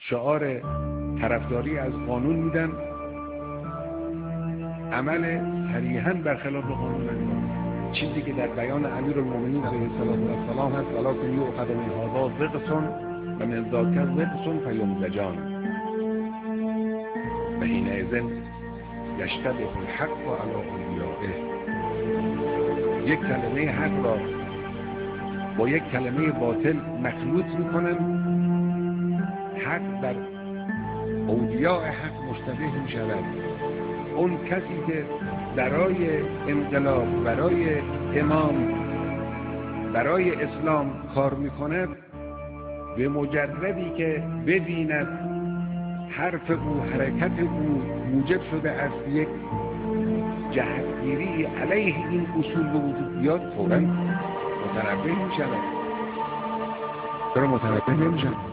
شعار طرفداری از قانون میدن، عمل صریحاً برخلاف قانون انجام. چیزی که در بیان امیرالمومنین علیه السلام هست: ولکن یؤخذ من هذا رقص و من ذاک رقص فیمزجان و حینئذ یشتبه الحق علی اولیائه. یک کلمه حق را با یک کلمه باطل مخلوط میکنن، حق در اولیاء حق مشتبه میشود. اون کسی که برای انقلاب، برای امام، برای اسلام کار میکند، به مجردی که ببیند حرف او، حرکت او موجب شده است یک جهتگیری علیه این اصول به وجود بیاد، فوراً متنبه میشود. چرا متنبه نمیشن؟